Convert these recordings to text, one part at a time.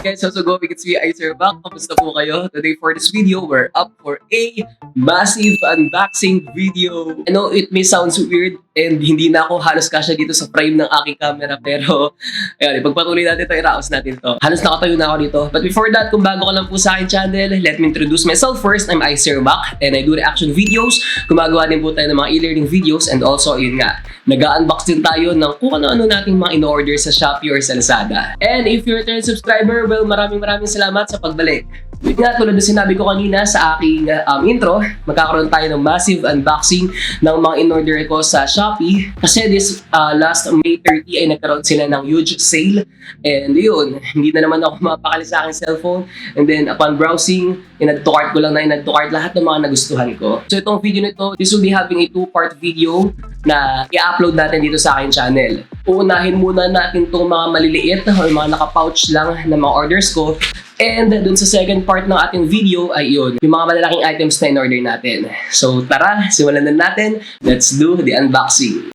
Guys, how's it going? It's me, iSirMac. Kamusta po kayo? Today for this video, we're up for a massive unboxing video. I know it may sound weird and hindi na ako halos kasya dito sa frame ng aking camera, pero ayun, ipagpatuloy natin ito, iraos natin ito. Halos nakatayo na ako dito. But before that, kung bago ka lang po sa aking channel, let me introduce myself first. I'm iSirMac and I do reaction videos. Gumagawa din po tayo ng mga e-learning videos and also, yun nga, nag-unbox din tayo ng kung ano-ano nating mga in-order sa Shopee or sa Lazada. And if you're a return subscriber, well, maraming salamat sa pagbalik. Yun nga, tulad na sinabi ko kanina sa aking intro, magkakaroon tayo ng massive unboxing ng mga in-order ko sa Shopee. Kasi this last May 30 ay nagkaroon sila ng huge sale. And yun, hindi na naman ako mapakali sa aking cellphone. And then upon browsing, in-add to cart ko lang na in-add to cart lahat ng mga nagustuhan ko. So itong video nito, this will be having a 2-part video na i-upload natin dito sa aking channel. Uunahin muna natin itong mga maliliit or mga naka-pouch lang na mga orders ko. And dun sa second part ng ating video ay yun, yung mga malalaking items na in-order natin. So tara, simulan na natin. Let's do the unboxing.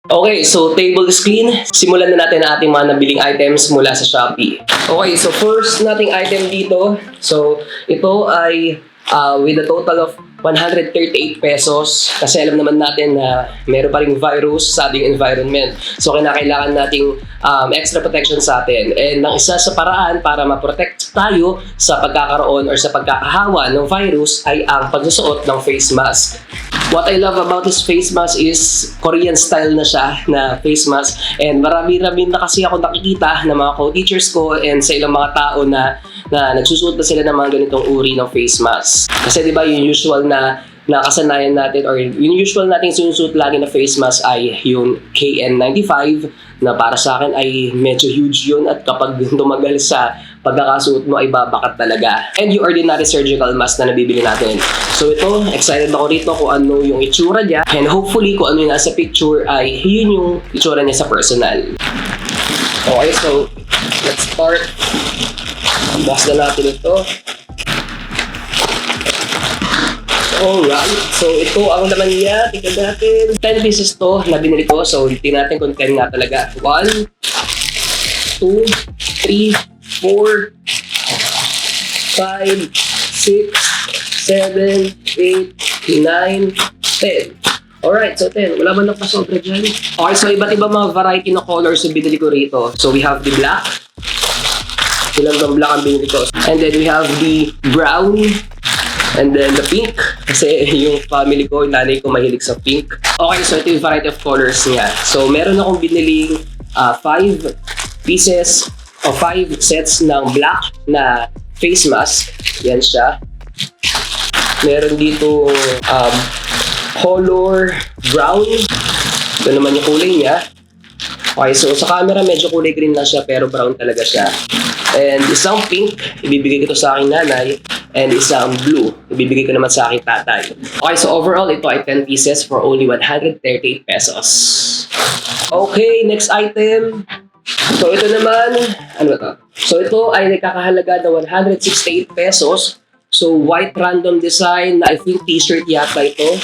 Okay, so table is clean. Simulan na natin ang ating mga nabiling items mula sa Shopee. Okay, so first nating item dito. So ito ay with a total of 138 pesos kasi alam naman natin na meron pa ring virus sa ating environment. So kinakailangan nating extra protection sa atin. And ang isa sa paraan para ma-protect tayo sa pagkakaroon or sa pagkakahawa ng virus ay ang pagsusuot ng face mask. What I love about this face mask is Korean style na siya na face mask. And marami-rami na kasi ako nakikita ng mga co-teachers ko and sa ilang mga tao na nagsusuot na sila ng mga ganitong uri ng face mask. Kasi di ba yung usual na nakasanayan natin or yung usual nating sinusuot lagi na face mask ay yung KN95 na para sa akin ay medyo huge yun at kapag tumagal sa pagkakasuot mo ay babakat talaga. And yung ordinary surgical mask na nabibili natin. So ito, excited ako rito kung ano yung itsura niya and hopefully kung ano yung nasa picture ay yun yung itsura niya sa personal. Okay, so let's start. Unbox na natin ito. Alright, so ito ang laman niya. Tignan natin. 10 pieces to na binili ko. So, tingnan natin kung 10 nga talaga. 1, 2, 3, 4, 5, 6, 7, 8, 9, 10. Alright, so 10. Wala man nagpasobra dyan. Okay, so iba't ibang mga variety ng colors yung binili ko rito. So, we have the black. Ilang black ang binili ko. And then we have the brown. And then the pink. Kasi yung family ko, yung nanay ko mahilig sa pink. Okay, so ito yung variety of colors niya. So meron akong biniling 5 pieces o 5 sets ng black na face mask. Yan siya. Meron dito color brown. Ito naman yung kulay niya. Okay, so sa camera medyo kulay green lang siya pero brown talaga siya. And isang pink, ibibigay ko ito sa aking nanay. And isang blue, ibibigay ko naman sa aking tatay. Okay, so overall, ito ay 10 pieces for only 138 pesos. Okay, next item. So ito naman, ano ba ito? So ito ay nagkakahalaga na 168 pesos. So white random design na I think t-shirt yata ito.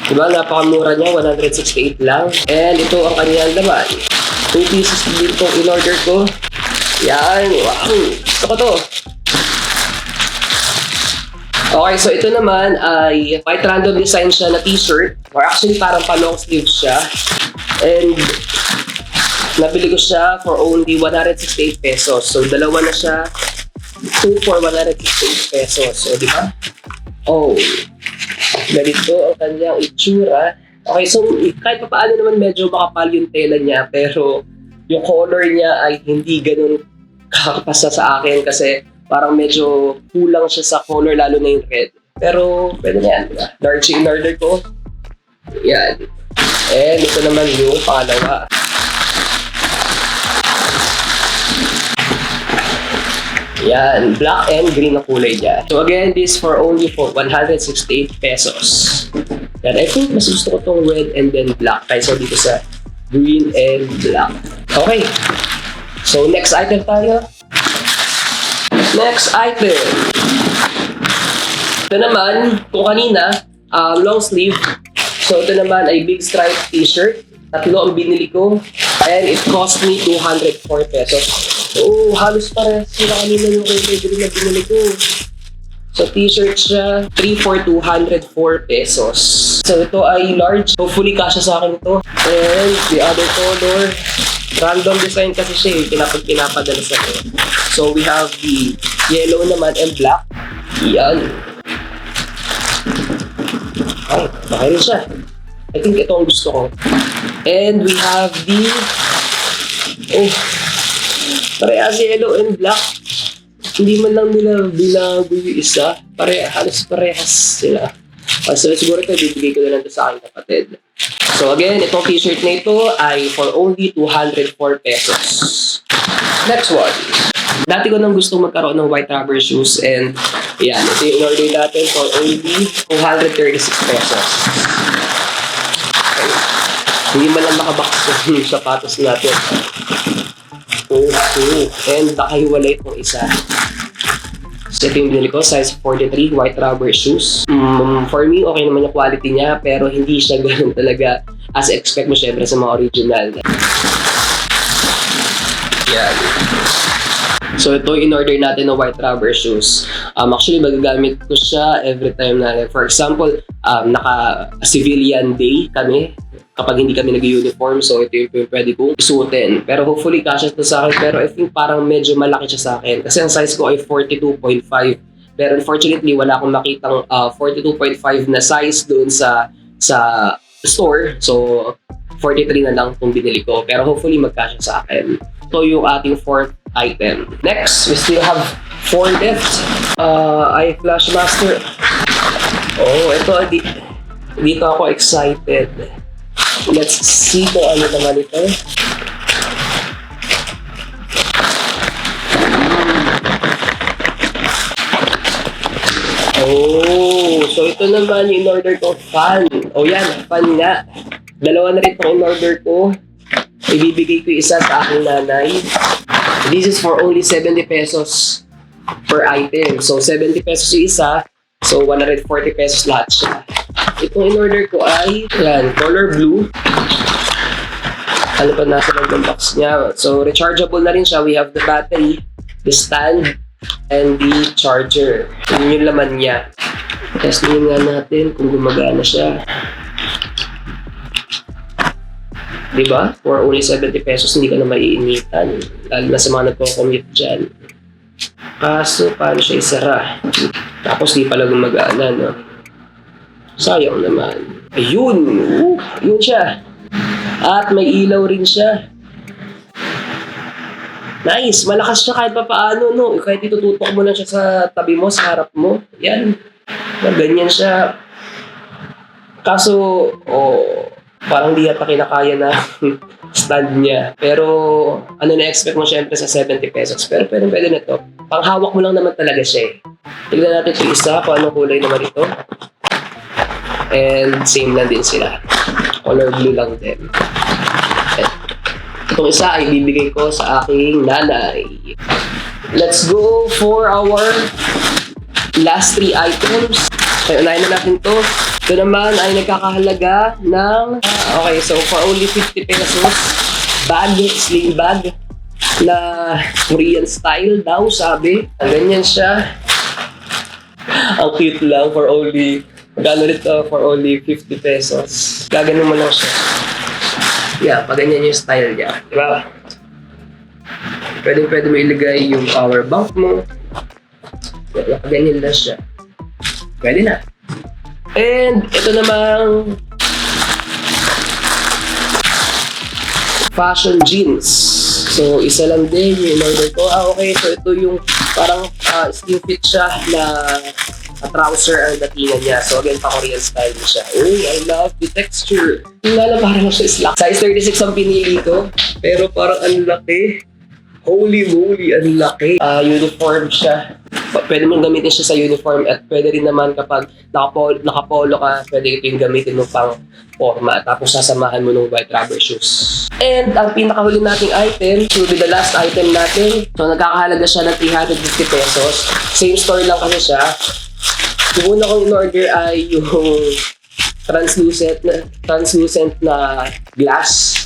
Diba, napakamura niya, 168 lang. And ito ang kanyang laman. 2 pieces din itong in-order ko. Yan, wow! Gusto ko to. Okay, so ito naman ay white random design siya na t-shirt. Or actually parang pa long sleeve siya. And nabili ko siya for only 168 pesos. So dalawa na siya. 2 for 168 pesos. So di ba? Oh, ganito ang kanyang itsura. Okay, so kahit pa paano naman medyo makapal yung tela niya. Pero yung color niya ay hindi ganun kakapasa sa akin kasi parang medyo kulang siya sa color, lalo na yung red. Pero pwede na yan, diba? Dark in order ko. Yan. And ito naman yung pangalawa. Yan, black and green na kulay niya. So again, this for only for 168 pesos. Yan, I think mas gusto ko tong red and then black kaysa dito sa green and black. Okay. So next item tayo. Next item. Ito naman, kung kanina, long sleeve. So ito naman ay big stripe t-shirt. Tatlo ang binili ko. And it cost me 204 pesos. Oo, halos parehas sila kanina yung kulay green na binili ko. So, t-shirt siya, 3 for 204 pesos. So, ito ay large. Hopefully, kasya sa akin ito. And the other color, random design kasi siya eh, pinapadala sa akin. So, we have the yellow naman and black. Yan. Ay, okay na siya. I think ito ang gusto ko. And we have the... Oh, parehas yellow and black. Hindi man lang nila binago yung isa. Halos parehas sila. So siguro ito, bibigay ko na lang ito sa aking kapatid. So again, itong t-shirt na ito ay for only 204 pesos. Next one. Dati ko nang gusto magkaroon ng white rubber shoes and yan, ito yung in-order natin for only 236 pesos. Okay. Hindi man lang makabox yung sapatos natin. Okay. And nakahiwalay itong isa. So ito yung binili ko, size 43, white rubber shoes. For me, okay naman yung quality niya, pero hindi siya ganun talaga as expect mo syempre sa mga original. Yan. So ito in-order natin ng white rubber shoes. Actually, magagamit ko siya every time na, for example, naka-civilian day kami. Kapag hindi kami nag-uniform, so ito yung pwede kong isuotin. Pero hopefully, kasya ito sa akin. Pero I think parang medyo malaki siya sa akin. Kasi ang size ko ay 42.5. Pero unfortunately, wala akong makitang 42.5 na size doon sa store. So, 43 na lang itong binili ko. Pero hopefully, magkasya sa akin. Ito yung ating fourth item. Next, we still have 4 left. Ay Flashmaster. Oh, ito. Dito ako excited. Let's see kung ano naman ito. Oh, so ito naman yung in-order ko, fan. Oh yan, fan nga. Dalawa na rin itong in-order ko. Ibibigay ko isa sa aking nanay. This is for only 70 pesos per item. So 70 pesos yung isa. So 140 pesos lahat siya. Itong in-order ko ay yan, color blue. Ano pa nasa loob ng box niya? So rechargeable na rin siya. We have the battery, the stand, and the charger. Yun yung laman niya. Testingin nga natin kung gumagana siya. Diba? For only 70 pesos, hindi ka na maiinitan. Lalo na sa mga nagko-commute dyan. Kaso, paano siya isara? Tapos di pala gumagana, no? Sayang naman. Ayun! Yun siya. At may ilaw rin siya. Nice! Malakas siya kahit pa paano, no? Kahit itututok mo lang siya sa tabi mo, sa harap mo. Yan. Ganyan siya. Kaso, parang di yata kinakaya na stand niya. Pero, ano na-expect mo syempre sa 70 pesos. Pero pwede na to. Panghawak mo lang naman talaga siya eh. Tignan natin ito isa, kung anong kulay naman ito. And same lang din sila. Color blue lang din. And itong isa ay bibigay ko sa aking nanay. Let's go for our last 3 items. Okay, unahin na natin to. Ito naman ay nagkakahalaga ng okay, so for only 50 pesos, bag, sling bag na Korean style daw, sabi. Ganyan siya. Ang cute lang for only, magkano nito for only 50 pesos. Gaganon mo lang siya. Yeah, pag ganyan yung style niya. Diba? Pwede mo ilagay yung power bank mo. Ganyan lang siya. Pwede na. And ito namang fashion jeans. So, isa lang din yung in-order ko. Okay. So, ito yung parang slim fit siya na trouser ang datingan niya. So, again, pa-Korean style siya. Oh, I love the texture. Lala, parang siya slack. Size 36 ang pinili ko. Pero parang ang laki. Holy moly, ang laki. Uniform siya. Pwede mong gamitin siya sa uniform at pwede rin naman kapag nakapolo ka, pwede ito yung gamitin mo pang forma. Tapos sasamahan mo ng white rubber shoes. And ang pinakahuli nating item, so the last item natin, so nagkakahalaga siya ng 350 pesos. Same store lang kasi siya. Yung una kong in-order ay yung translucent na glass.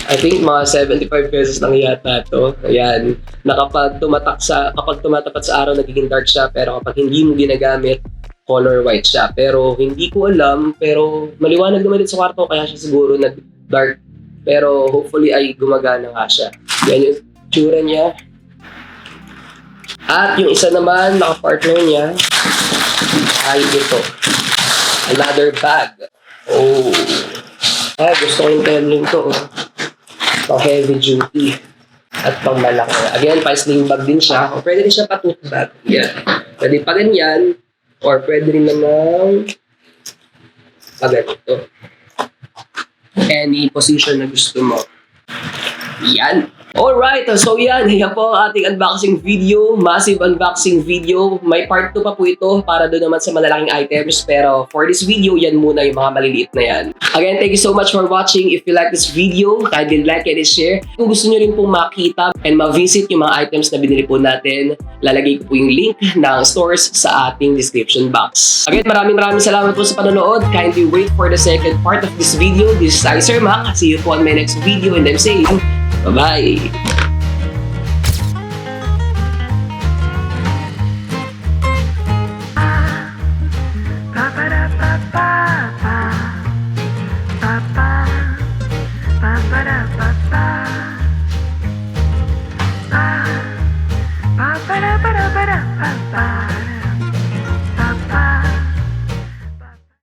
I think mga 75 pesos lang yata to. Ayan. Kapag tumatapat sa araw, nagiging dark siya. Pero kapag hindi mo ginagamit, color white siya. Pero hindi ko alam. Pero maliwanag naman dito sa kwarto, kaya siya siguro nag-dark. Pero hopefully ay gumagana nga siya. Yan yung tsura niya. At yung isa naman, naka-partner niya, ay ito. Another bag. Oh. Gusto ko yung pending to. Pang heavy duty. At pang malaki. Again, pa-sling bag din siya. O pwede rin siya pa-tote bag. Yan. Pwede pa rin yan. Or pwede rin naman ito. Any position na gusto mo. Yan. Alright, so yan po ang ating unboxing video, massive unboxing video. May part 2 pa po ito para doon naman sa malalaking items, pero for this video, yan muna yung mga maliliit na yan. Again, thank you so much for watching. If you like this video, kindly like and share. Kung gusto nyo rin pong makita and ma-visit yung mga items na binili po natin, lalagay ko po yung link ng stores sa ating description box. Again, maraming salamat po sa panonood. Kindly wait for the second part of this video. This is iSirMac. See you po on my next video and I'm saying, bye-bye! Ba ba da ba da ba da ba ba.